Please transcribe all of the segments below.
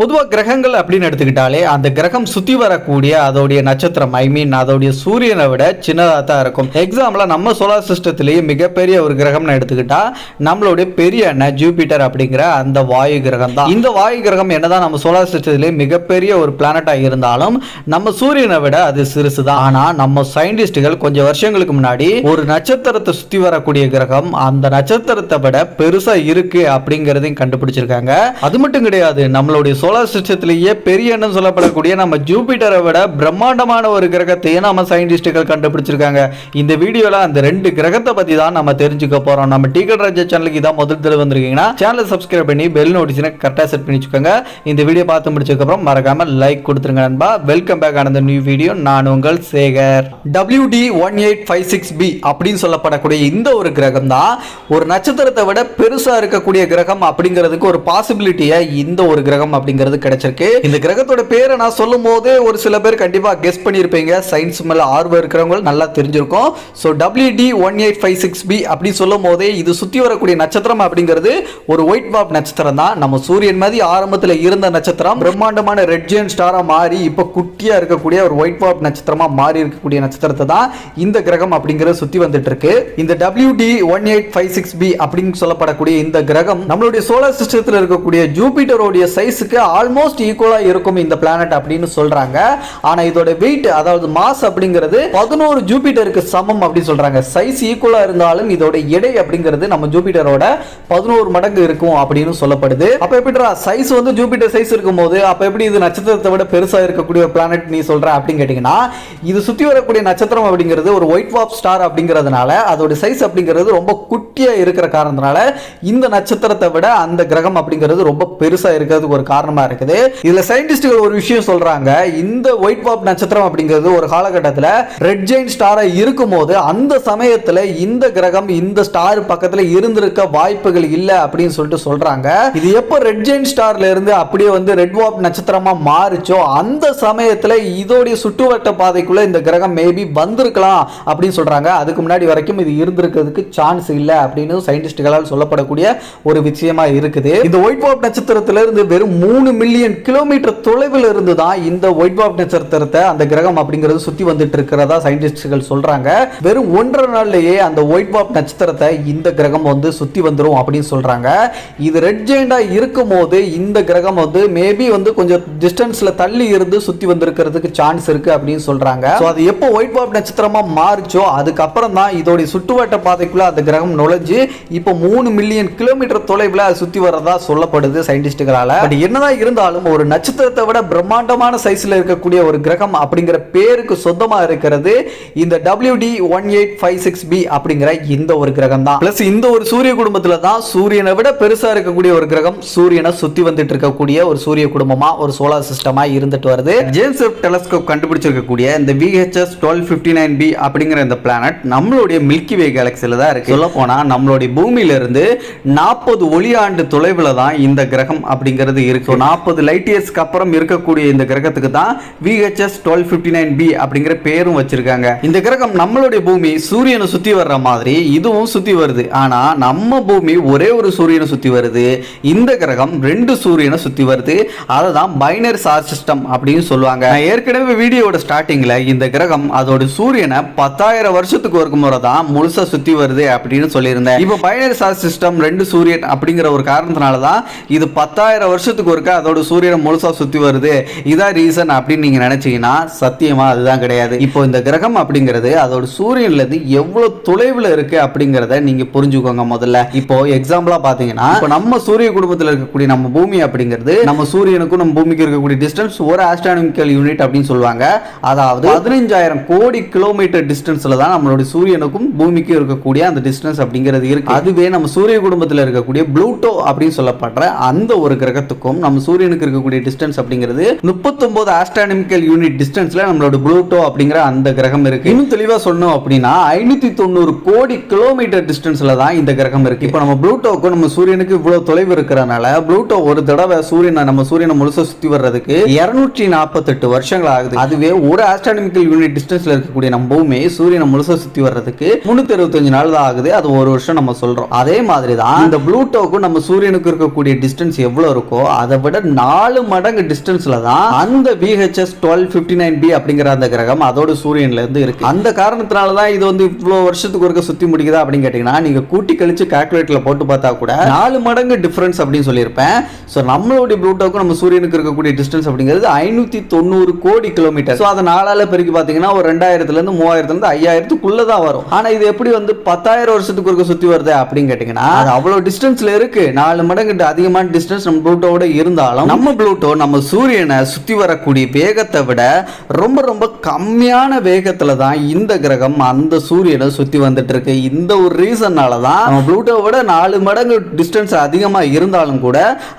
பொதுவாக கிரகங்கள் அப்படின்னு எடுத்துக்கிட்டாலே அந்த கிரகம் சுற்றி வரக்கூடிய அதோடைய நட்சத்திரம் அதோடைய சூரியனை விட சின்னதாக தான் இருக்கும். எக்ஸாம்பிளாக நம்ம சோலார் சிஸ்டத்திலேயே மிகப்பெரிய ஒரு கிரகம்னு எடுத்துக்கிட்டா நம்மளுடைய பெரிய அண்ணன் ஜூபிட்டர் அப்படிங்கிற அந்த வாயு கிரகம் தான். இந்த வாயு கிரகம் என்னதான் நம்ம சோலார் சிஸ்டத்திலேயே மிகப்பெரிய ஒரு பிளானட்டாக இருந்தாலும் நம்ம சூரியனை விட அது சிறுசு தான். ஆனால் நம்ம சயின்டிஸ்டுகள் கொஞ்சம் வருஷங்களுக்கு முன்னாடி ஒரு நட்சத்திரத்தை சுற்றி வரக்கூடிய கிரகம் அந்த நட்சத்திரத்தை விட பெருசாக இருக்கு அப்படிங்கிறதையும் கண்டுபிடிச்சிருக்காங்க. அது மட்டும் கிடையாது, நம்மளுடைய சோலார் சிஸ்டத்திலேயே பெரிய எண்ணம் சொல்லப்படக்கூடிய நம்ம ஜூபிட்டரை விட பிரம்மாண்டமான ஒரு கிரகத்தையும் நம்ம சயின்டிஸ்டுகள் கண்டுபிடிச்சிருக்காங்க. இந்த வீடியோல அந்த ரெண்டு கிரகத்தை பத்தி தான் நம்ம தெரிஞ்சுக்க போறோம். நம்ம டிக்கெட் ராஜா சேனலுக்கு இதான் முதல் தடவை வந்திருக்கீங்கன்னா சேனலை சப்ஸ்கிரைப் பண்ணி பெல் நோட்டிஃபிகேஷனை கரெக்டா செட் பண்ணி வச்சுக்கோங்க. இந்த வீடியோ பார்த்து முடிச்சதுக்கு அப்புறம் மறக்காம லைக் கொடுத்துருங்க நண்பா. வெல்கம் பேக் ஆன நியூ வீடியோ. நான் உங்கள் சேகர். WD1856b அப்படின்னு சொல்லப்படக்கூடிய இந்த ஒரு கிரகம் தான் ஒரு நட்சத்திரத்தை விட பெருசா இருக்கக்கூடிய கிரகம் அப்படிங்கிறதுக்கு ஒரு பாசிபிலிட்டியை இந்த ஒரு கிரகம் அப்படிங்கிறது கிடைச்சிருக்கு. இந்த கிரகத்தோட பேரை நான் சொல்லும் போது ஒரு சில பேர் கண்டிப்பா கெஸ் பண்ணியிருப்பீங்க. சயின்ஸ் மேல ஆர்வம் இருக்கிறவங்க நல்லா தெரிஞ்சிருக்கும். ஸோ WD1856b அப்படி சொல்லும் போதே இது சுத்தி வரக்கூடிய நட்சத்திரம் அப்படிங்கிறது ஒரு ஒயிட் வார்ப் நட்சத்திரம் தான். நம்ம சூரியன் மாதிரி ஆரம்பத்தில் இருந்த நட்சத்திரம் பிரம்மாண்டமான ரெட் ஜெயண்ட் ஸ்டாரா மாறி இப்போ குட்டியா இருக்கக்கூடிய ஒரு ஒயிட் வார்ப் நட்சத்திரமா மாறி இருக்கக்கூடிய நட்சத்திரத்தை தான் இந்த கிரகம் அப்படிங்கிறது சுத்தி வந்துட்டு இருக்கு. இந்த WD1856b அப்படின்னு சொல்லப்படக்கூடிய இந்த கிரகம் நம்மளுடைய சோலார் சிஸ்டத்தில் இருக்கக்கூடிய ஜூபிட்டரோடைய சைஸுக்கு ஆல்மோஸ்ட் ஈக்குவலா இருக்கும் இந்த பிளானட் அப்படின்னு சொல்றாங்க. ஆனா இதோட வெயிட் அதாவது மாஸ் அப்படிங்கிறது 11 ஜூபிட்டருக்கு சமம் அப்படின்னு சொல்றாங்க. சைஸ் ஈக்குவலா இருந்தாலும் இதோட எடை அப்படிங்கிறது நம்ம ஜூபிட்டரோட 11 மடங்கு இருக்கும் அப்படின்னு சொல்லப்படுது. அப்ப எப்படிடா சைஸ் வந்து ஜூபிட்டர் சைஸ் இருக்கும்போது அப்ப எப்படி இது நட்சத்திரத்தை விட பெருசா இருக்கக்கூடிய ஒரு பிளானட் நீ சொல்ற அப்படின்னு கேட்டீங்கன்னா, இது சுத்தி வரக்கூடிய நட்சத்திரம் அப்படிங்கிறது ஒரு ஒயிட் வார்ப் ஸ்டார் அப்படிங்கிறதுனால அதோட சைஸ் அப்படிங்கிறது ரொம்ப குட்டியா இருக்கிற காரணத்தினால இந்த நட்சத்திரத்தை விட அந்த கிரகம் அப்படிங்கிறது ரொம்ப பெருசா இருக்கிறதுக்கு ஒரு காரணமா இருக்குது. இதுல சயின்டிஸ்டுகள் ஒரு விஷயம் சொல்றாங்க. இந்த ஒயிட் வார்ப் நட்சத்திரம் அப்படிங்கிறது ஒரு காலகட்டத்தில் ரெட் ஜெயண்ட் ஸ்டாரா இருக்கும்போது அந்த சமயத்துல இந்த கிரகம் இந்த ஸ்டார் பக்கத்துல இருந்திருக்க வாய்ப்புகள் இல்ல அப்படின்னு சொல்லிட்டு சொல்றாங்க. இது எப்ப ரெட் ஜெயண்ட் ஸ்டார்ல இருந்து அப்படியே வந்து ரெட் வார்ப் நட்சத்திரமா மாறிச்சோ அந்த சமயத்துல இதோடைய சுற்றுவட்ட பாதைக்குள்ள இந்த கிரகம் மேபி வந்திருக்கலாம் அப்படின்னு சொல்றாங்க. அதுக்கு முன்னாடி வரைக்கும் இது இருந்திருக்கிறதுக்கு சான்ஸ் இல்ல அப்படின்னு சயின்டிஸ்டுகளால் சொல்லப்படக்கூடிய ஒரு விஷயமா இருக்குது. இந்த ஒயிட் வார்ப் நட்சத்திரத்திலிருந்து வெறும் 3 மில்லியன் கிலோமீட்டர் தொலைவில் இருந்து தான் இந்த ஒயிட் வார்ப் நட்சத்திரத்தை அந்த கிரகம் அப்படிங்கிறது சுத்தி வந்துட்டு இருக்கிறதா சயின்டிஸ்டுகள் சொல்றாங்க. வெறும் 1.5 நாள்லயே அந்த ஒயிட் வார்ப் நட்சத்திரத்தை இந்த கிரகம் வந்து சுத்தி வந்துரும் அப்படின்னு சொல்றாங்க. இது ரெட் ஜெயண்டா இருக்கும்போது இந்த கிரகம் வந்து மேபி வந்து கொஞ்சம் டிஸ்டன்ஸ்ல தள்ளி இருந்து சுத்தி வந்திருக்கிறதுக்கு சான்ஸ் இருக்கு அப்படின்னு சொல்றாங்க. சோ அது எப்போ ஒயிட் வார்ப் நட்சத்திரமா மாறுச்சோ அதுக்கப்புறம் தான் இதோட சுற்றுவட்ட பாதைக்குள்ள அந்த கிரகம் நுழைஞ்சு இப்போ 3 மில்லியன் கிலோமீட்டர் தொலைவில் சுத்தி வரதா சொல்லப்படுது சயின்டிஸ்டுகளால. பட் என்னதான் இருந்தாலும் ஒரு நட்சத்திரத்தை விட பிரம்மாண்டமான சைஸ்ல இருக்கக்கூடிய ஒரு கிரகம் அப்படிங்கிற பேருக்கு சொந்தமா இருக்கிறது இந்த WD1856b அப்படிங்கிற இந்த ஒரு கிரகம் தான். பிளஸ் இந்த ஒரு சூரிய குடும்பத்துல தான் சூரியனை விட பெருசா இருக்கக்கூடிய ஒரு கிரகம் சூரியனை சுத்தி வந்துட்டு இருக்கக்கூடிய ஒரு சூரிய குடும்பமா ஒரு சோலார் சிஸ்டமா இருந்துட்டு வருது. ஜேம்ஸ் வெப் டெலஸ்கோப் கண்டுபிடிச்சிருக்கக்கூடிய இந்த VHS 1259b அப்படிங்கிற இந்த பிளானட் நம்மளுடைய மில்கி வே கேலக்சில தான் இருக்கு. சொல்ல போனா நம்மளுடைய பூமியில இருந்து 40 ஒளியாண்டு தொலைவில் தான் இந்த கிரகம் அப்படிங்கிறது இருக்கு. 40 லைட் இயர்ஸ்க்கு அப்புறம் இருக்கக்கூடிய இந்த கிரகத்துக்கு தான் VHS 1259b அப்படிங்கிற பேரும் வச்சிருக்காங்க. இந்த கிரகம் நம்மளுடைய பூமி சூரியனை சுத்தி வர்ற மாதிரி இதுவும் சுத்தி வருது. ஆனா நம்ம பூமி ஒரே ஒரு சூரியனை சுத்தி வருது, இந்த கிரகம் 2 சூரியனை சுத்தி வருது. அததான் பைனரி ஸ்டார் சிஸ்டம் அப்படின்னு சொல்லுவாங்க. நான் ஏற்கனவே வீடியோட ஸ்டார்டிங்ல இந்த கிரகம் அதோட சூரியனை 10,000 வருஷத்துக்கு ஒரு முறை தான் முழுசா சுத்தி வருது அப்படின்னு சொல்லியிருந்தேன். இப்போ பைனரி ஸ்டார் சிஸ்டம் 2 சூரியன் அப்படிங்கிற ஒரு காரணத்தினால தான் இது 10,000 வருஷத்துக்கு ஒருக்க அதோட சூரியனை முழுசா சுத்தி வருது. இதான் ரீசன் அப்படின்னு நீங்க நினைச்சீங்கன்னா சத்தியமா அதுதான் கிடையாது. இப்போ இந்த கிரகம் அப்படிங்கிறது அதோட சூரியன்ல இருந்து எவ்வளவு தொலைவில் இருக்கு அப்படிங்கறத நீங்க புரிஞ்சுக்கோங்க. முதல்ல இப்போ எக்ஸாம்பிளா பாத்தீங்கன்னா இப்போ நம்ம சூரிய குடும்பத்தில் இருக்கக்கூடிய நம்ம பூமி அப்படிங்கிறது நம்ம சூரியனுக்கும் நம்ம பூமிக்கு இருக்கக்கூடிய டிஸ்டன்ஸ் ஒரு ஆஸ்ட்ரானமிக்கல் யூனிட் அப்படின்னு சொல்லுவாங்க. அதாவது 15,000 கோடி கிலோமீட்டர் டிஸ்டன்ஸ்ல தான் நம்மளுடைய சூரியனுக்கும் பூமிக்கும் இருக்கக்கூடிய அந்த டிஸ்டன்ஸ் அப்படிங்கிறது இருக்கு. அதுவே நம்ம சூரிய குடும்பத்தில் இருக்கக்கூடிய ப்ளூட்டோ அப்படின்னு சொல்லப்படுற அந்த ஒரு கிரகத்துக்கும் நம்ம சூரியனுக்கு இருக்கக்கூடிய டிஸ்டன்ஸ் அப்படிங்கிறது 39 ஆஸ்ட்ரானமிக்கல் யூனிட் டிஸ்டன்ஸ்ல நம்மளோட ப்ளூட்டோ அப்படிங்கிற அந்த கிரகம் இருக்கு. இன்னும் தெளிவா சொன்னோம் அப்படின்னா 590 கோடி கிலோமீட்டர் டிஸ்டன்ஸ்ல தான் இந்த கிரகம் இருக்கு. இப்போ நம்ம ப்ளூட்டோக்கும் நம்ம சூரியனுக்கு இவ்வளவு தொலைவு இருக்கிறனால ப்ளூட்டோ ஒரு தடவை நம்ம சூரியனை முழுசா சுத்தி வர்றதுக்கு 248 வருஷங்கள் ஆகுது. அதுவே ஒரு ஆஸ்ட்ரானமிக்கல் யூனிட் டிஸ்டன்ஸ்ல இருக்கக்கூடிய நம்ம பூமி சூரியனை முழுசா சுத்தி வர்றதுக்கு 365 நாள் தான் ஆகுது. அது ஒரு வருஷம் நம்ம சொல்றோம். அதே மாதிரி தான் இந்த ப்ளூட்டோக்கும் நம்ம சூரியனுக்கு இருக்கக்கூடிய டிஸ்டன்ஸ் எவ்வளவு இருக்கோ அதை விட 4 மடங்கு டிஸ்டன்ஸ்ல தான் அந்த VHS 1259b அப்படிங்கிற அந்த கிரகம் அதோட சூரியன்ல இருந்து இருக்கு. அந்த காரணத்தினால தான் இது வந்து இவ்வளவு வருஷத்துக்கு ஒருக்க சுத்தி முடிக்குதா அப்படின்னு கேட்டீங்கன்னா நீங்க கூட்டி கழிச்சு கால்குலேட்டர்ல போட்டு பார்த்தா கூட 4 மடங்கு டிஃபரன்ஸ் அப்படின்னு சொல்லியிருப்பேன். ஸோ நம்மளுடைய ப்ளூட்டோக்கும் நம்ம சூரியனுக்கு இருக்கக்கூடிய டிஸ்டன்ஸ் அப்படிங்கிறது 590 கோடி கிலோமீட்டர். ஸோ அதை 4ஆல பெருக்கி பார்த்தீங்கன்னா ஒரு 2000 இருந்து 3000 இருந்து 5000 தான் வரும். ஆனா இது எப்படி வந்து 10,000 வருஷத்துக்கு ஒருக்க சுத்தி வருது அப்படின்னு கேட்டீங்கன்னா அது அவ்வளவு டிஸ்டன்ஸ்ல இருக்கு. 4 மடங்கு அதிகமான டிஸ்டன்ஸ் நம்ம ப்ளூட்டோட இருந்தாலும் நம்ம ப்ளூட்டோ நம்ம சூரியனை சுத்தி வரக்கூடிய வேகத்தை விட ரொம்ப ரொம்ப கம்மியான வேகத்துல தான் இந்த கிரகம் அந்த சூரியனை சுத்தி வந்துட்டு இருக்கு. இந்த ஒரு ரீசன்னால தான் நம்ம ப்ளூட்டோ விட 4 மடங்கு டிஸ்டன்ஸ் அதிகமா இருந்தாலும் கூட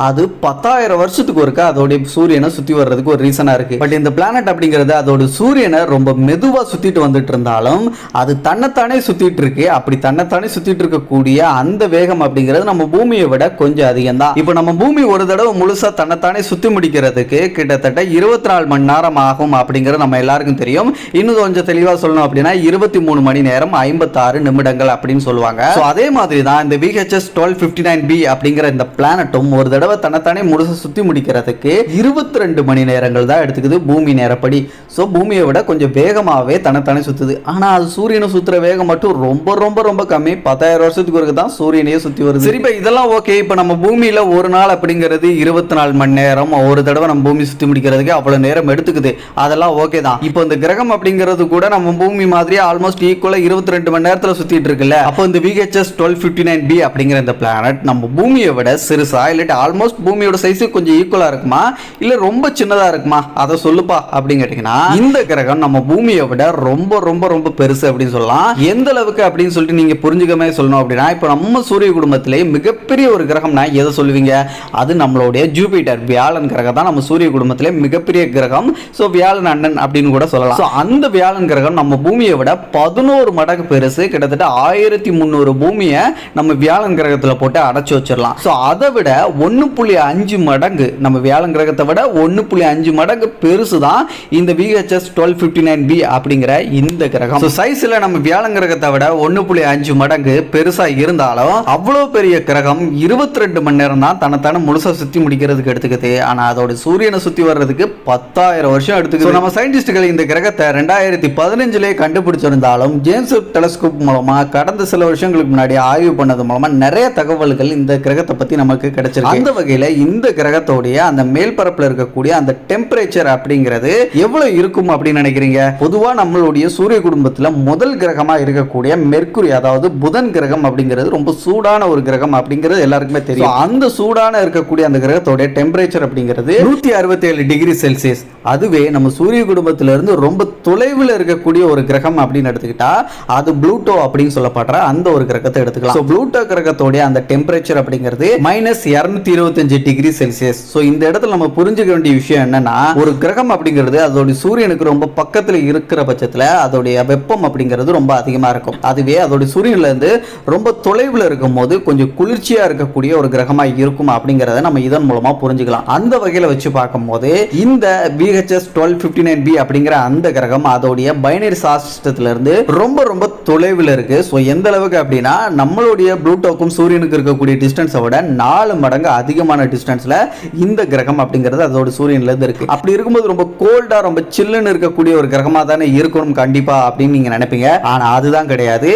அது 10,000 வருஷத்துக்கு ஒருக்க அதோட சூரியனை சுத்தி வர்றதுக்கு ஒரு ரீசனா இருக்கு. பட் இந்த பிளானட் அப்படிங்கிறது அதோட சூரியனை ரொம்ப மெதுவா சுத்திட்டு வந்துட்டு இருந்தாலும் அது தன்னைத்தானே சுத்திட்டு இருக்கு. அப்படி தன்னைத்தானே சுத்திட்டு இருக்கக்கூடிய அந்த வேகம் அப்படிங்கிறது நம்ம பூமியை விட கொஞ்சம் அதிகம் தான். இப்போ நம்ம பூமி ஒரு தடவை முழுசா தன்னைத்தானே சுத்தி முடிக்கிறதுக்கு கிட்டத்தட்ட 24 மணி நேரம் ஆகும் அப்படிங்கிறது நம்ம எல்லாருக்கும் தெரியும். இன்னும் கொஞ்சம் தெளிவா சொல்லணும் அப்படின்னா 23 மணி நேரம் 56 நிமிடங்கள் அப்படின்னு சொல்லுவாங்க. அதே மாதிரி தான் இந்த VHS 1259b அப்படிங்கிற இந்த பிளானட்டும் ஒரு தடவை தன்னைத்தானே முழுசா சுத்தி முடிக்கிறதுக்கு 22 மணி நேரங்கள் தான் எடுத்துக்குது பூமி நேரப்படி. ஸோ பூமியை விட கொஞ்சம் வேகமாகவே தன்னைத்தானே சுத்துது. ஆனா அது சூரியனை சுத்துற வேகம் மட்டும் ரொம்ப ரொம்ப ரொம்ப கம்மி. 10,000 வருஷத்துக்கு ஒருக்க தான் சூரியனையே சுத்தி வருது. சரி, இதெல்லாம் ஓகே. இப்போ நம்ம பூமியில ஒரு நாள் அப்படிங்கிறது 24 மணி நேரம். ஒரு தடவை நம்ம பூமி சுத்தி முடிக்கிறதுக்கு அவ்வளவு நேரம் எடுத்துக்குது. அதெல்லாம் ஓகே தான். இப்போ இந்த கிரகம் அப்படிங்கிறது கூட நம்ம பூமி மாதிரி ஆல்மோஸ்ட் ஈக்குவலா 22 மணி நேரத்துல சுத்திட்டு இருக்குல்ல. அப்போ இந்த VHS 1259b அப்படிங்கிற இந்த பிளானட் நம்ம பூமியை விட சிறுசா இல்லாட்டி ஆல்மோஸ்ட் பூமியோட சைஸ் கொஞ்சம் ஈக்குவலா இருக்குமா இல்ல ரொம்ப சின்னதா இருக்குமா அதை சொல்லுப்பா அப்படின்னு கேட்டீங்கன்னா இந்த கிரகம் நம்ம பூமியை விட ரொம்ப ரொம்ப ரொம்ப பெருசு அப்படின்னு சொல்லலாம். எந்த அளவுக்கு அப்படின்னு சொல்லிட்டு நீங்க புரிஞ்சுக்கமே சொல்லணும் அப்படின்னா இப்போ நம்ம சூரிய குடும்பத்திலே மிகப்பெரிய ஒரு கிரகம்னா எதை சொல்லுவீங்க? அது நம்மளுடைய ஜூபிட்டர் வியாழன் கிரகம் தான் நம்ம சூரிய குடும்பத்திலே மிகப்பெரிய கிரகம். ஸோ வியாழன் அண்ணன் அப்படின்னு கூட சொல்லலாம். ஸோ அந்த வியாழன் கிரகம் நம்ம பூமியை விட 11 மடங்கு பெருசு. கிட்டத்தட்ட 1300 பூமியை நம்ம வியாழன் கிரகத்தில் போட்டு அடைச்சு வச்சிடலாம். ஸோ அதை விட 1.5 மடங்கு நம்ம வியாழன் கிரகத்தை விட 1.5 மடங்கு பெருசு தான் இந்த VHS 1259b அப்படிங்கிற இந்த கிரகம். ஸோ சைஸ்ல நம்ம வியாழன் கிரகத்தை விட 1.5 மடங்கு பெருசா இருந்தாலும் அவ்வளவு பெரிய கிரகம் 22 மணி நேரம் தான் தன்னைத்தானே முழுசா சுத்தி முடிக்கிறதுக்கு எடுத்துக்குது. ஆனா அதோட சூரியனை சுத்தி வர்றதுக்கு 10,000 வருஷம் எடுத்துக்குது. நம்ம சயின்டிஸ்டுகள் இந்த கிரகத்தை 2015 கண்டுபிடிச்சிருந்தாலும் ஜேம்ஸ் வெப் டெலஸ்கோப் மூலமா கடந்த சில வருஷங்களுக்கு முன்னாடி ஆய்வு பண்ணது மூலமா நிறைய தகவல்கள் இந்த கிரகத்தை பத்தி நமக்கு கிடைச்சிருக்கு. அந்த வகையில இந்த கிரகத்தோடைய அந்த மேல் பரப்புல இருக்கக்கூடிய அந்த டெம்பரேச்சர் அப்படிங்கிறது எவ்வளவு இருக்கும் அப்படின்னு நினைக்கிறீங்க? பொதுவா நம்மளுடைய சூரிய குடும்பத்துல முதல் கிரகமா இருக்கக்கூடிய மெர்க்குரி, அதாவது புதன் கிரகம் அப்படிங்கிறது ரொம்ப சூடான ஒரு கிரகம் அப்படிங்கிறது எல்லாருக்குமே தெரியும். அந்த சூடான இருக்கக்கூடிய அந்த கிரகத்தோட டெம்பரேச்சர் அப்படிங்கிறது 167 டிகிரி செல்சியஸ். அதுவே நம்ம சூரிய குடும்பத்திலிருந்து ரொம்ப தொலைவில் இருக்கக்கூடிய ஒரு கிரகம் அப்படின்னு எடுத்துக்கிட்டா அது ப்ளூட்டோ அப்படின்னு சொல்லப்படுற அந்த ஒரு கிரகத்தை எடுத்துக்கலாம். ப்ளூட்டோ கிரகத்தோட அந்த டெம்பரேச்சர் அப்படிங்கிறது -225 டிகிரி செல்சியஸ். ஸோ இந்த இடத்துல நம்ம புரிஞ்சுக்க வேண்டிய விஷயம் என்னன்னா ஒரு கிரகம் அப்படிங்கிறது அதோட சூரியனுக்கு ரொம்ப பக்கத்தில் இருக்கிற பட்சத்தில் அதோடைய வெப்பம் அப்படிங்கிறது ரொம்ப அதிகமாக இருக்கும். அதுவே அதோட சூரியன்ல இருந்து ரொம்ப தொலைவில் இருக்கும் போது கொஞ்சம் குளிர்ச்சியா இருக்கக்கூடிய ஒரு கிரகமா இருக்கும் அப்படிங்கிறத நம்ம இதன் மூலமா புரிஞ்சுக்கலாம். அந்த வகையில வச்சு பார்க்கும்போது இந்த VHS 1259b அப்படிங்கிற அந்த கிரகம் அதோடைய பைனரி ஸ்டார் சிஸ்டத்துல இருந்து ரொம்ப ரொம்ப தொலைவில் இருக்கு. ஸோ எந்த அளவுக்கு அப்படின்னா நம்மளுடைய ப்ளூட்டோக்கும் சூரியனுக்கு இருக்கக்கூடிய டிஸ்டன்ஸை விட 4 மடங்கு அதிகமான டிஸ்டன்ஸ்ல இந்த கிரகம் அப்படிங்கிறது அதோட சூரியன்ல இருந்து இருக்கு. அப்படி இருக்கும்போது ரொம்ப கோல்டா ரொம்ப சில்லுன்னு இருக்கக்கூடிய ஒரு கிரகமா தானே இருக்கணும் கண்டிப்பா அப்படின்னு நீங்க நினைப்பீங்க. ஆனா அதுதான் கிடையாது.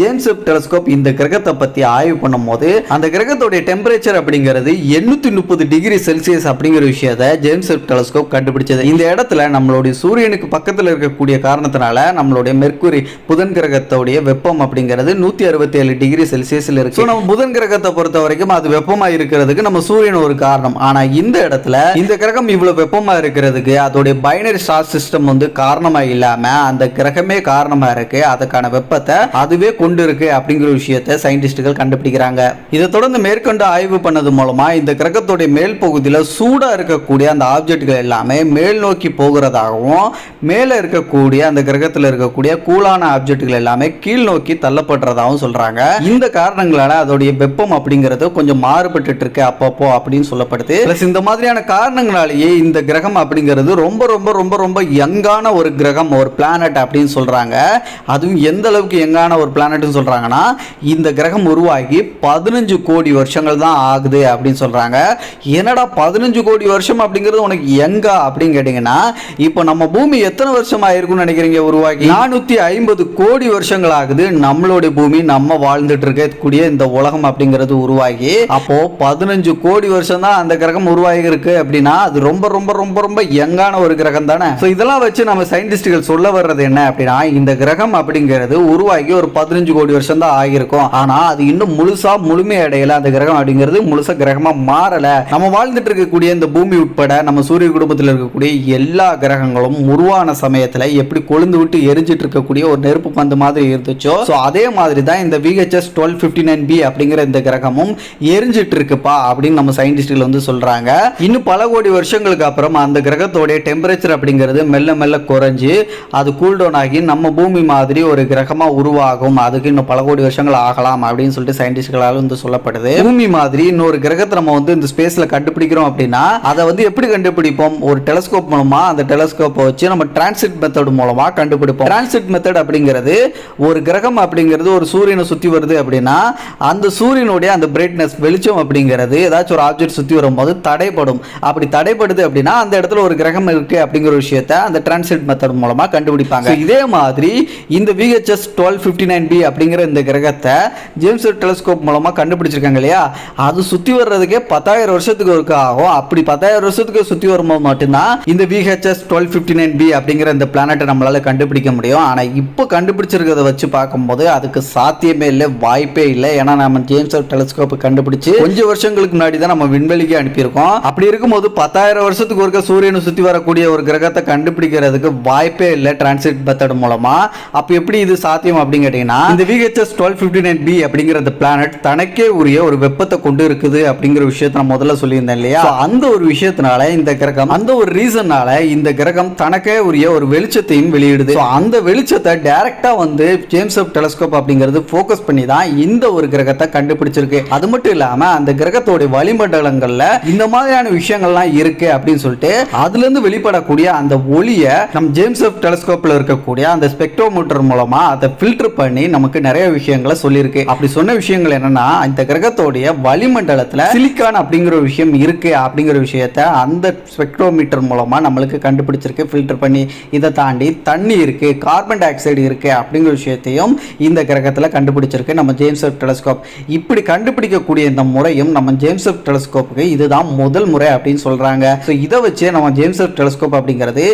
ஜேம்ஸ் வெப் டெலஸ்கோப் இந்த கிரகத்தை பத்தி ஆய்வு பண்ணும் போது அந்த கிரகத்தோட டெம்பரேச்சர் அப்படிங்கிறது 830 டிகிரி செல்சியஸ் அப்படிங்கிற விஷயத்தை ஜேம்ஸ் வெப் டெலஸ்கோப் கண்டுபிடிச்சது. இந்த இடத்துல நம்மளுடைய சூரியனுக்கு பக்கத்தில் இருக்கக்கூடிய காரணத்தினால நம்மளுடைய மெர்க்குரி புதன் கிரகத்தோடைய வெப்பம் அப்படிங்கிறது 167 டிகிரி செல்சியஸ்ல இருக்கு. நம்ம புதன் கிரகத்தை பொறுத்த வரைக்கும் அது வெப்பமா இருக்கிறதுக்கு நம்ம சூரியன் ஒரு காரணம். ஆனா இந்த இடத்துல இந்த கிரகம் இவ்வளவு வெப்பமா இருக்கிறதுக்கு அதோடைய பைனரி ஸ்டார் சிஸ்டம் வந்து காரணமா இல்லாம அந்த கிரகமே காரணமா இருக்கு. அதுக்கான வெப்பத்தை அதுவே கொண்டு இருக்கு அப்படிங்கிற விஷயத்தை சயின்டிஸ்டுகள் கண்டுபிடிக்கிறாங்க. இதை தொடர்ந்து மேற்கொண்டு ஆய்வு பண்ணது மூலமா இந்த கிரகத்தோட மேல் பகுதியில் சூடா இருக்கக்கூடிய அந்த ஆப்ஜெக்ட்கள் எல்லாமே மேல் நோக்கி போகிறதாகவும் மேல இருக்கக்கூடிய அந்த கிரகத்தில் இருக்கக்கூடிய கூலான ஆப்ஜெக்ட்கள் எல்லாமே கீழ் நோக்கி தள்ளப்படுறதாகவும் சொல்றாங்க. இந்த காரணங்களால அதோடைய வெப்பம் அப்படிங்கிறது கொஞ்சம் மாறுபட்டு இருக்கு அப்பப்போ அப்படின்னு சொல்லப்படுது. இந்த மாதிரியான காரணங்களாலேயே இந்த கிரகம் அப்படிங்கிறது ரொம்ப ரொம்ப ரொம்ப ரொம்ப யங்கான ஒரு கிரகம், ஒரு பிளானட் அப்படின்னு சொல்றாங்க. அதுவும் எந்த அளவுக்கு யங்கான ஒரு பிளானட் சொல்றாங்கன்னா இந்த கிரகம் உருவாகி 15 கோடி வருஷங்கள் தான் ஆகுது அப்படின்னு சொல்றாங்க. என்னடா 15 கோடி வருஷம் அப்படிங்கிறது உனக்கு எங்க அப்படின்னு கேட்டீங்கன்னா, இப்போ நம்ம பூமி எத்தனை வருஷம் ஆயிருக்கும்னு நினைக்கிறீங்க உருவாகி? 450 கோடி வருஷங்கள் ஆகுது நம்மளுடைய பூமி, நம்ம வாழ்ந்துட்டு இருக்கக்கூடிய இந்த உலகம் அப்படிங்கிறது உருவாகி. அப்போ 15 கோடி வருஷம் தான் அந்த கிரகம் உருவாகி இருக்கு அப்படின்னா அது ரொம்ப ரொம்ப ரொம்ப ரொம்ப யங்கான ஒரு கிரகம் தானே. இதெல்லாம் வச்சு நம்ம சயின்டிஸ்டுகள் சொல்ல வர்றது என்ன அப்படின்னா, இந்த கிரகம் அப்படிங்கிறது உருவாகி ஒரு 15 கோடி வருஷம் தான் ஆகியிருக்கும். ஆனா அது இன்னும் முழுமை அடையல. அந்த கிரகம் அப்படிங்கிறது முழுசா கிரகமா மாறல. நம்ம வாழ்ந்துட்டு இருக்கக்கூடிய இந்த பூமி உட்பட நம்ம சூரிய குடும்பத்தில் இருக்கக்கூடிய எல்லா கிரகங்களும் உருவான சமயத்துல எப்படி கொழுந்து விட்டு எரிஞ்சிட்டு இருக்கக்கூடிய ஒரு நெருப்பு பந்து மாதிரி இருந்துச்சோ, அதே மாதிரி தான் இந்த VHS 1259b அப்படிங்கிற இந்த கிரகமும் எரிஞ்சிட்டு இருக்குப்பா அப்படின்னு நம்ம சயின்டிஸ்ட்கள் வந்து சொல்றாங்க. இன்னும் பல கோடி வருஷங்களுக்கு அப்புறம் அந்த கிரகத்தோட டெம்பரேச்சர் அப்படிங்கிறது மெல்ல மெல்ல குறைஞ்சு அது கூல் டவுன் ஆகி நம்ம பூமி மாதிரி ஒரு கிரகமா உருவாகும். அதுக்கு இன்னும் பல கோடி வருஷங்கள் ஆகலாம் அப்படின்னு சொல்லிட்டு சயின்டிஸ்ட்களால வந்து சொல்லப்படுது. பூமி மாதிரி இன்னொரு கிரகத்தை நம்ம வந்து இந்த ஸ்பேஸ்ல கண்டுபிடிக்கிறோம் அப்படின்னா அதை வந்து எப்படி கண்டுபிடிப்போம்? ஒரு டெலஸ்கோப் மூலமா, அந்த டெலஸ்கோப்பை வச்சு நம்ம டிரான்சிட் மெத்தட் மூலமா கண்டுபிடிப்போம். டிரான்சிட் மெத்தட் அப்படிங்கிறது ஒரு கிரகம் அப்படிங்கிறது ஒரு சூரியனை சுத்தி வருது அப்படின்னா அந்த சூரியனுடைய அந்த பிரைட்னஸ் வெளிச்சம் அப்படிங்கிறது ஏதாச்சும் ஒரு ஆப்ஜெக்ட் சுத்தி வரும்போது தடைப்படும். அப்படி தடைப்படுது அப்படின்னா அந்த இடத்துல ஒரு கிரகம் இருக்கு அப்படிங்கிற விஷயத்தை அந்த டிரான்சிட் மெத்தட் மூலமா கண்டுபிடிப்பாங்க. இதே மாதிரி இந்த VHS 1259b அப்படிங்கிற இந்த கிரகத்தை ஜேம்ஸ் வெப் டெலஸ்கோப் மூலமா கண்டுபிடிச்சிருக்காங்க இல்லையா, அது சுத்தி வர்றதுக்கே 10,000 வருஷத்துக்கு ஒருக்க ஆகும். அப்படி 10,000 வருஷத்துக்கு சுத்தி வரும்போது மட்டும்தான் இந்த VHS 1259b அப்படிங்கிற இந்த பிளானட்டை நம்மளால கண்டுபிடிக்க முடியும். ஆனா இப்போ கண்டுபிடிச்சிருக்கிறத வச்சு பார்க்கும்போது அதுக்கு சாத்தியமே இல்லை, வாய்ப்பே இல்லை. ஏன்னா நம்ம ஜேம்ஸ் வெப் டெலஸ்கோப் கண்டுபிடிச்சு கொஞ்சம் வருஷங்களுக்கு முன்னாடி தான் நம்ம விண்வெளிக்கு அனுப்பியிருக்கோம். அப்படி இருக்கும்போது 10,000 வருஷத்துக்கு ஒருக்க சூரியனை சுத்தி வரக்கூடிய ஒரு கிரகத்தை கண்டுபிடிக்கிறதுக்கு வாய்ப்பே இல்லை டிரான்சிட் மெத்தட் மூலமா. அப்ப எப்படி இது சாத்தியம் அப்படின்னு கேட்டீங்கன்னா, இந்த VHS 1259b அப்படிங்கிற இந்த பிளானட் தனக்கே உரிய ஒரு வெப்பத்தை கொண்டு இருக்குது அப்படிங்கிற விஷயத்தை நான் முதல்ல சொல்லியிருந்தேன் இல்லையா. அந்த ஒரு விஷயத்தினால இந்த கிரகம், அந்த ஒரு ரீசன்னால இந்த கிரகம் தனக்கே உரிய ஒரு வெளிச்சத்தையும் வெளியிடுது. அந்த வெளிச்சத்தை டைரக்டா வந்து ஜேம்ஸ் வெப் டெலஸ்கோப் அப்படிங்கிறது ஃபோக்கஸ் பண்ணி தான் இந்த ஒரு கிரகத்தை கண்டுபிடிச்சிருக்கு. அது மட்டும் இல்லாம அந்த கிரகத்தோட வளிமண்டலங்கள்ல இந்த மாதிரியான விஷயங்கள்லாம் இருக்கு அப்படின்னு சொல்லிட்டு அதுல இருந்து வெளிப்படக்கூடிய அந்த ஒளியை நம்ம ஜேம்ஸ் வெப் டெலஸ்கோப்ல இருக்கக்கூடிய அந்த ஸ்பெக்ட்ரோமீட்டர் மூலமா அதை ஃபில்டர் பண்ணி நமக்கு நிறைய விஷயங்களை சொல்லியிருக்கு. அப்படி சொன்ன விஷயங்கள் என்னன்னா, இந்த கிரகத்தோடைய வளிமண்டலத்துல சிலிக்கான் அப்படிங்கிற ஒரு விஷயம் இருக்கு அப்படிங்கிற விஷயத்தை அந்த ஸ்பெக்ட்ரோமீட்டர் மூலமா நம்மளுக்கு கண்டுபிடிச்சிருக்கு ஃபில்டர் பண்ணி. இதை தாண்டி தண்ணி இருக்கு, கார்பன் டை ஆக்சைடு இருக்கு அப்படிங்கிற விஷயத்தையும் இந்த கிரகத்துல கண்டுபிடிச்சிருக்கு நம்ம ஜேம்ஸ் வெப் டெலஸ்கோப். இப்படி கண்டுபிடிக்கக்கூடிய இந்த முறையும் நம்ம ஜேம்ஸ் வெப் டெலஸ்கோப்புக்கு இதுதான் முதல் முறை அப்படின்னு சொல்றாங்க. இதை வச்சு நம்ம ஜேம்ஸ் வெப் டெலஸ்கோப் அப்படிங்கிறது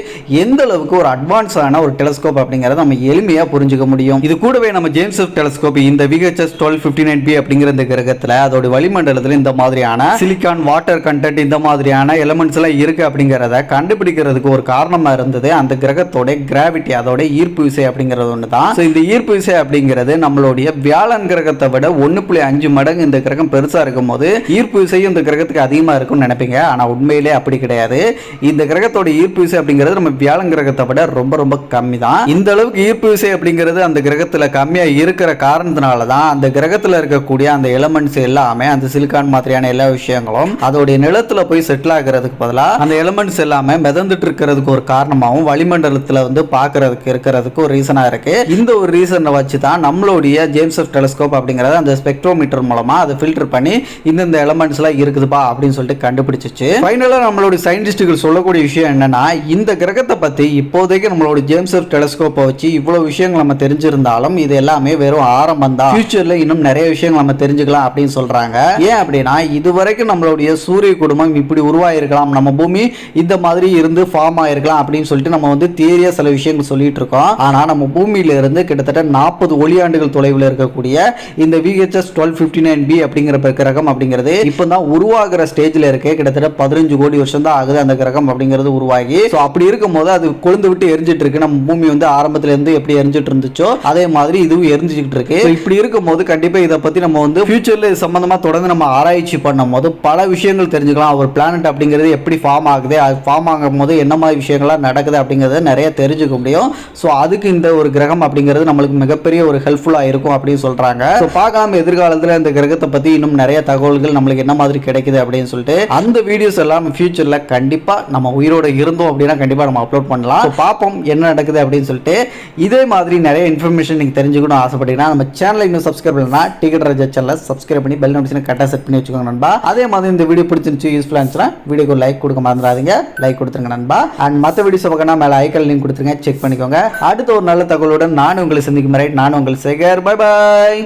எந்த அளவுக்கு ஒரு அட்வான்ஸான ஒரு டெலஸ்கோப் அப்படிங்கறத நம்ம எளிமையா புரிஞ்சுக்க முடியும். இது கூடவே நம்ம ஜேம்ஸ் வெப் டெலஸ்கோப் இந்த VHS 1259b அப்படிங்கிற இந்த கிரகத்துல அதோட வளிமண்டலத்துல இந்த மாதிரியான சிலிக்கான், வாட்டர் கண்டென்ட், இந்த மாதிரியான எலிமெண்ட்ஸ் எல்லாம் இருக்கு அப்படிங்கறத கண்டுபிடிக்கிறதுக்கு ஒரு காரணமா இருந்தது அந்த கிரகத்தோட கிராவிட்டி, அதோட ஈர்ப்பு விசை அப்படிங்கிறது ஒண்ணுதான். இந்த ஈர்ப்பு விசை அப்படிங்கிறது நம்மளுடைய வியாழன் கிரகத்தை விட 1.5 மடங்கு இந்த கிரகம் பெருசா இருக்கும் போது ஈர்ப்பு விசையும் இந்த கிரகத்துக்கு அதிகமா இருக்கும்னு நினைப்பீங்க. ஆனா உண்மையிலே அப்படி கிடையாது. இந்த கிரகத்தோட ஈர்ப்பு விசை அப்படிங்கிறது நம்ம வியாழன் கிரகத்தை விட ரொம்ப ரொம்ப கம்மி தான். இந்த அளவுக்கு ஈர்ப்பு விசை அப்படிங்கிறது அந்த கிரகத்துல கம்மியா இருக்கிற காரணத்தினால தான் அந்த கிரகத்துல இருக்கக்கூடிய அந்த எலிமெண்ட்ஸ் எல்லாமே, அந்த சிலிக்கான் மாதிரியான எல்லா விஷயங்களும் அதோடைய நிலத்துல போய் செட்டில் ஆகிறதுக்கு பதிலாக அந்த எலிமெண்ட்ஸ் எல்லாமே மிதந்துட்டு இருக்கிறதுக்கு ஒரு காரணமாகவும் வளிமண்டலத்துல வந்து பார்க்கறதுக்கு இருக்கிறதுக்கு ஒரு ரீசனா இருக்கு. இந்த ஒரு ரீசனை வச்சு தான் நம்மளுடைய ஜேம்ஸ் வெப் டெலஸ்கோப் அப்படிங்கறது அந்த ஸ்பெக்ட்ரோமீட்டர் மூலமா அதை ஃபில்டர் பண்ணி இந்த எலிமெண்ட்ஸ் எல்லாம் இருக்குதுப்பா அப்படின்னு சொல்லிட்டு கண்டுபிடிச்சிச்சு. ஃபைனலா நம்மளுடைய சயின்டிஸ்டுகள் சொல்லக்கூடிய விஷயம் என்னன்னா, இந்த கிரகத்தை பத்தி இப்போதைக்கு நம்மளோட ஜேம்ஸ் வெப் டெலஸ்கோப்பை வச்சு இவ்வளவு விஷயங்கள் நம்ம தெரிஞ்சிருந்தாலும் இது எல்லாமே வெறும் ஆரம்பம் தான். ஃபியூச்சர்ல இன்னும் நிறைய விஷயங்கள் நம்ம தெரிஞ்சுக்கலாம் அப்படின்னு சொல்றாங்க. ஏன் அப்படின்னா, இதுவரைக்கும் நம்மளுடைய சூரிய குடும்பம் இப்படி உருவாயிருக்கலாம், நம்ம பூமி இந்த மாதிரி இருந்து ஃபார்ம் ஆயிருக்கலாம் அப்படின்னு சொல்லிட்டு நம்ம வந்து தியரியா சில விஷயங்கள் சொல்லிட்டு இருக்கோம். ஆனா நம்ம பூமியில இருந்து கிட்டத்தட்ட 40 ஒளியாண்டுகள் தொலைவில் இருக்கக்கூடிய இந்த VHS 1259b அப்படிங்கிற கிரகம் அப்படிங்கிறது இப்பதான் உருவாகிற ஸ்டேஜ்ல இருக்கு. கிட்டத்தட்ட 15 கோடி வருஷம் தான் ஆகுது அந்த கிரகம் அப்படிங்கிறது உருவாகி. அப்படி இருக்கும் போது அது கொழுந்து விட்டு எரிஞ்சிட்டு இருக்கு. நம்ம பூமி வந்து ஆரம்பத்துல இருந்து எப்படி எரிஞ்சிட்டு இருந்துச்சோ அதே மாதிரி இதுவும் எரிஞ்சிட்டு இருக்கு. இப்படி இருக்கும் போது கண்டிப்பா இதை பத்தி நம்ம வந்து ஃபியூச்சர்ல இது சம்பந்தமா தொடர்ந்து நம்ம ஆராய்ச்சி பண்ணும் போது பல விஷயங்கள் தெரிஞ்சுக்கலாம். ஒரு பிளானட் அப்படிங்கிறது எப்படி ஃபார்ம் ஆகுது, அது ஃபார்ம் ஆகும் போது என்ன மாதிரி விஷயங்கள்லாம் நடக்குது அப்படிங்கறத நிறைய தெரிஞ்சுக்க முடியும். அதுக்கு இந்த ஒரு கிரகம் அப்படிங்கிறது நம்மளுக்கு மிகப்பெரிய ஒரு ஹெல்ப்ஃபுல்லா இருக்கும் அப்படின்னு சொல்றாங்க. பார்க்காம எதிர்காலத்துல இந்த கிரகத்தை பத்தி இன்னும் நிறைய தகவல்கள் நம்மளுக்கு என்ன மாதிரி கிடைக்குது அப்படின்னு சொல்லிட்டு அந்த வீடியோஸ் எல்லாம் ஃபியூச்சர்ல கண்டிப்பா நம்ம உயிரோட இருந்தோம் அப்படின்னா கண்டிப்பா நம்ம அப்லோட் பண்ணலாம். பார்ப்போம் என்ன நடக்குது அப்படின்னு சொல்லிட்டு. இதே மாதிரி நிறைய இன்ஃபர்மேஷன் நீங்க தெரிஞ்சுக்கணும் ஆசைப்பட்டீங்கன்னா நம்ம சேனலை இன்னும் சப்ஸ்கிரைப் பண்ணலாம், டிக்கெட் ராஜா சேனலை சப்ஸ்கிரைப் பண்ணி பெல் நோட்டிஃபிகேஷன் கரெக்டாக செட் பண்ணி வச்சுக்கோங்க நண்பா. அதே மாதிரி இந்த வீடியோ பிடிச்சிருந்துச்சு யூஸ்ஃபுல்லாக இருந்துச்சுன்னா வீடியோக்கு ஒரு லைக் கொடுக்க மறந்துடாதீங்க. லைக் கொடுத்துருங்க நண்பா. அண்ட் மற்ற வீடியோஸ் பார்க்கணும் மேலே ஐக்கன் லிங்க் கொடுத்துருங்க, செக் பண்ணிக்கோங்க. அடுத்த ஒரு நல்ல தகவலுடன் நான் உங்களை சந்திக்கும் வரை நான் உங்கள் சேகர். Bye bye.